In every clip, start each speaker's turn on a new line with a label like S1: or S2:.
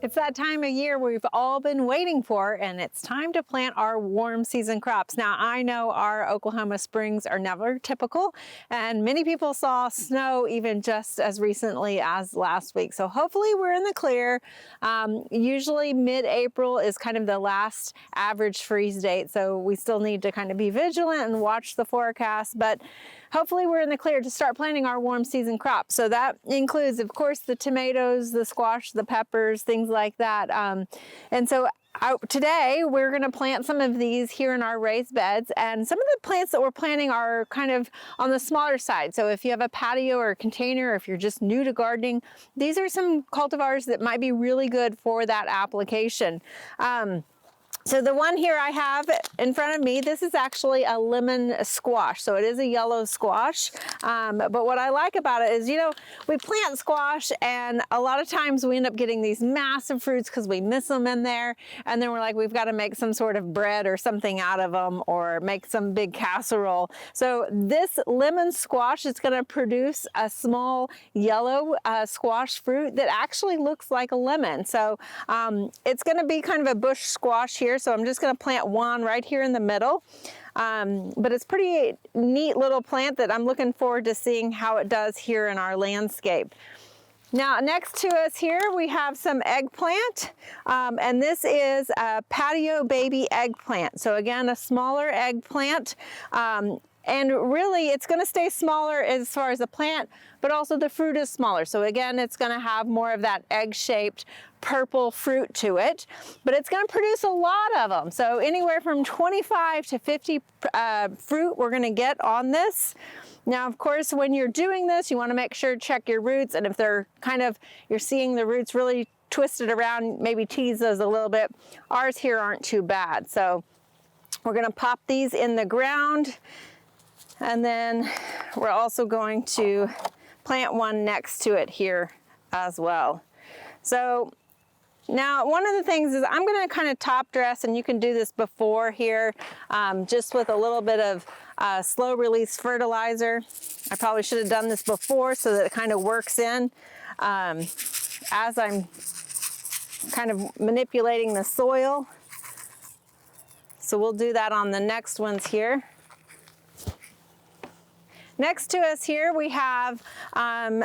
S1: It's that time of year we've all been waiting for, and it's time to plant our warm season crops. Now, I know our Oklahoma springs are never typical, and many people saw snow even just as recently as last week. So hopefully we're in the clear. Usually mid-April is kind of the last average freeze date, so we still need to kind of be vigilant and watch the forecast, but hopefully we're in the clear to start planting our warm season crops. So that includes, of course, the tomatoes, the squash, the peppers, things like that. And so today we're going to plant some of these here in our raised beds, and some of the plants that we're planting are kind of on the smaller side. So if you have a patio or a container, or if you're just new to gardening, these are some cultivars that might be really good for that application. So the one here I have in front of me, this is actually a lemon squash. So it is a yellow squash. But what I like about it is, you know, we plant squash and a lot of times we end up getting these massive fruits because we miss them in there. And then we're like, we've got to make some sort of bread or something out of them, or make some big casserole. So this lemon squash is going to produce a small yellow squash fruit that actually looks like a lemon. So it's going to be kind of a bush squash here. So I'm just going to plant one right here in the middle. But it's pretty neat little plant that I'm looking forward to seeing how it does here in our landscape. Now next to us here we have some eggplant, and this is a patio baby eggplant. So again, a smaller eggplant. And really, it's going to stay smaller as far as the plant, but also the fruit is smaller. So again, it's going to have more of that egg-shaped purple fruit to it, but it's going to produce a lot of them. So anywhere from 25 to 50 fruit we're going to get on this. Now, of course, when you're doing this, you want to make sure to check your roots, and if they're kind of, you're seeing the roots really twisted around, maybe tease those a little bit. Ours here aren't too bad. So we're going to pop these in the ground. And then we're also going to plant one next to it here as well. So now one of the things is I'm going to kind of top dress, and you can do this before here, just with a little bit of slow release fertilizer. I probably should have done this before so that it kind of works in as I'm kind of manipulating the soil. So we'll do that on the next ones here. Next to us here we have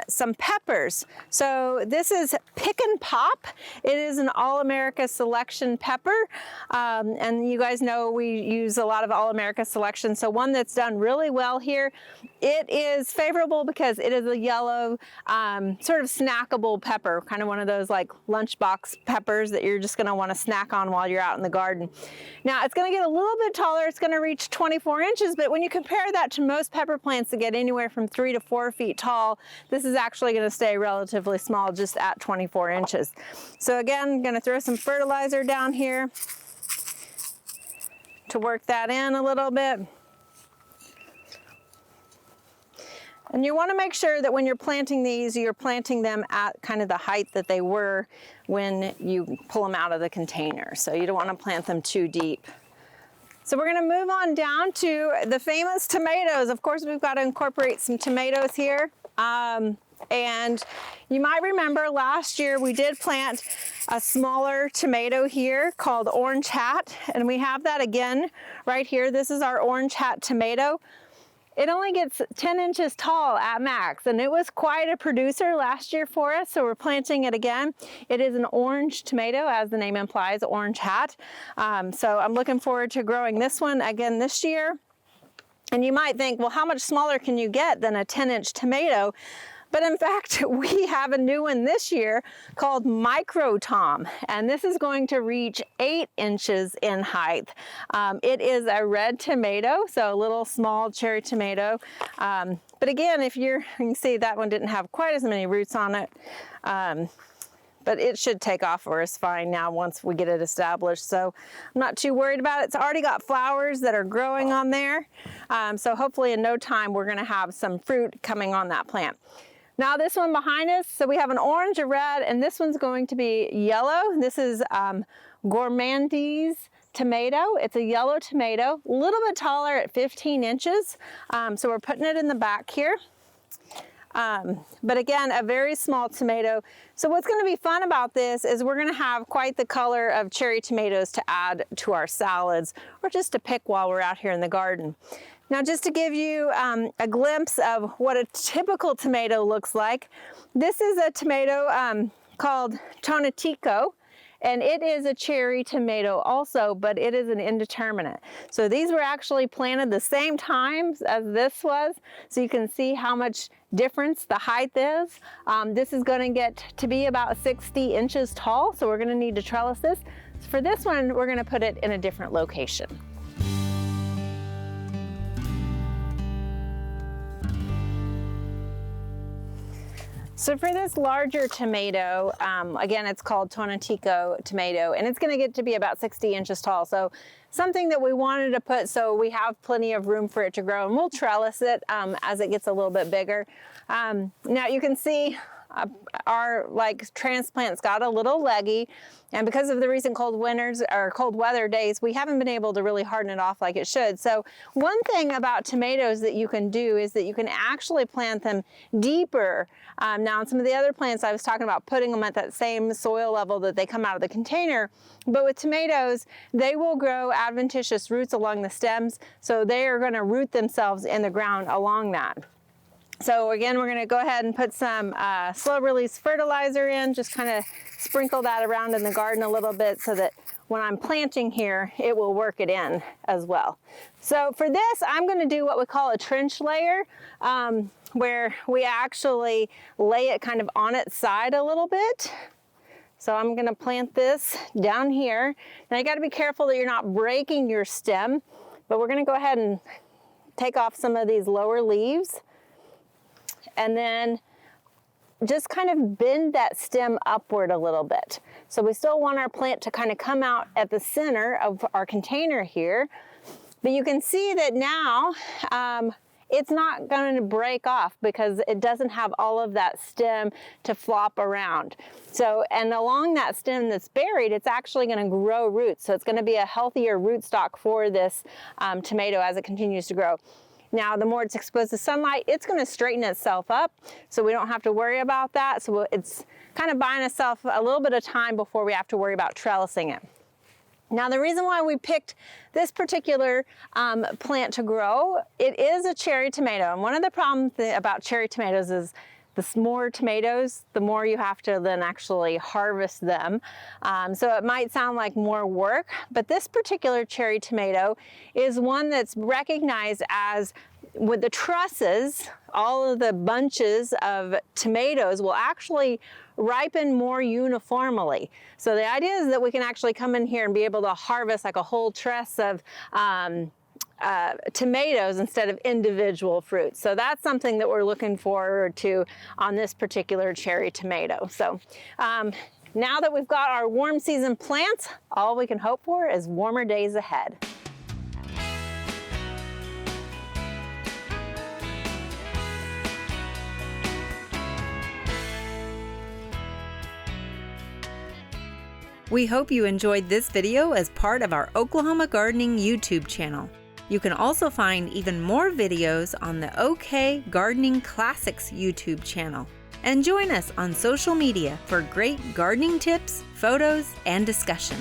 S1: some peppers. So this is Pick and Pop. It is an All-America Selection pepper. And you guys know we use a lot of All-America Selection. So one that's done really well here. It is favorable because it is a yellow, sort of snackable pepper, kind of one of those like lunchbox peppers that you're just gonna wanna snack on while you're out in the garden. Now it's gonna get a little bit taller. It's gonna reach 24 inches, but when you compare that to most pepper plants that get anywhere from 3 to 4 feet tall, this is actually going to stay relatively small, just at 24 inches. So again, I'm going to throw some fertilizer down here to work that in a little bit. And you want to make sure that when you're planting these, you're planting them at kind of the height that they were when you pull them out of the container. So you don't want to plant them too deep. So we're going to move on down to the famous tomatoes. Of course, we've got to incorporate some tomatoes here. And you might remember last year we did plant a smaller tomato here called Orange Hat. And we have that again right here. This is our Orange Hat tomato. It only gets 10 inches tall at max, and it was quite a producer last year for us, so we're planting it again. It is an orange tomato, as the name implies, Orange Hat. So I'm looking forward to growing this one again this year. And you might think, well, how much smaller can you get than a 10-inch tomato? But in fact, we have a new one this year called Micro Tom, and this is going to reach 8 inches in height. It is a red tomato, so a little small cherry tomato. But again, you can see that one didn't have quite as many roots on it. But it should take off for us fine now once we get it established. So I'm not too worried about it. It's already got flowers that are growing on there. So hopefully in no time, we're gonna have some fruit coming on that plant. Now this one behind us, so we have an orange, a red, and this one's going to be yellow. This is Gourmandise tomato. It's a yellow tomato, a little bit taller at 15 inches. So we're putting it in the back here. But again, a very small tomato. So what's going to be fun about this is we're going to have quite the color of cherry tomatoes to add to our salads, or just to pick while we're out here in the garden. Now, just to give you a glimpse of what a typical tomato looks like, this is a tomato called Tonatico, and it is a cherry tomato also, but it is an indeterminate. So these were actually planted the same time as this was, so you can see how much difference the height is. This is going to get to be about 60 inches tall, so we're going to need to trellis this. For this one, we're going to put it in a different location. So for this larger tomato, again, it's called Tonatico tomato, and it's going to get to be about 60 inches tall. So something that we wanted to put so we have plenty of room for it to grow, and we'll trellis it as it gets a little bit bigger. Now you can see our transplants got a little leggy, and because of the recent cold winters or cold weather days, we haven't been able to really harden it off like it should. So one thing about tomatoes that you can do is that you can actually plant them deeper. Now on some of the other plants I was talking about putting them at that same soil level that they come out of the container, but with tomatoes they will grow adventitious roots along the stems, so they are going to root themselves in the ground along that. So again, we're going to go ahead and put some slow release fertilizer in, just kind of sprinkle that around in the garden a little bit so that when I'm planting here, it will work it in as well. So for this, I'm going to do what we call a trench layer, where we actually lay it kind of on its side a little bit. So I'm going to plant this down here. Now you got to be careful that you're not breaking your stem, but we're going to go ahead and take off some of these lower leaves. And then just kind of bend that stem upward a little bit. So we still want our plant to kind of come out at the center of our container here. But you can see that now it's not going to break off because it doesn't have all of that stem to flop around. So, and along that stem that's buried, it's actually going to grow roots. So it's going to be a healthier rootstock for this tomato as it continues to grow. Now, the more it's exposed to sunlight, it's going to straighten itself up, so we don't have to worry about that. So it's kind of buying itself a little bit of time before we have to worry about trellising it. Now, the reason why we picked this particular plant to grow, it is a cherry tomato. And one of the problems about cherry tomatoes is the more tomatoes, the more you have to then actually harvest them. So it might sound like more work, but this particular cherry tomato is one that's recognized as, with the trusses, all of the bunches of tomatoes will actually ripen more uniformly. So the idea is that we can actually come in here and be able to harvest like a whole truss of tomatoes instead of individual fruits. So that's something that we're looking forward to on this particular cherry tomato. So now that we've got our warm season plants, all we can hope for is warmer days ahead.
S2: We hope you enjoyed this video as part of our Oklahoma Gardening YouTube channel. You can also find even more videos on the OK Gardening Classics YouTube channel. And join us on social media for great gardening tips, photos, and discussion.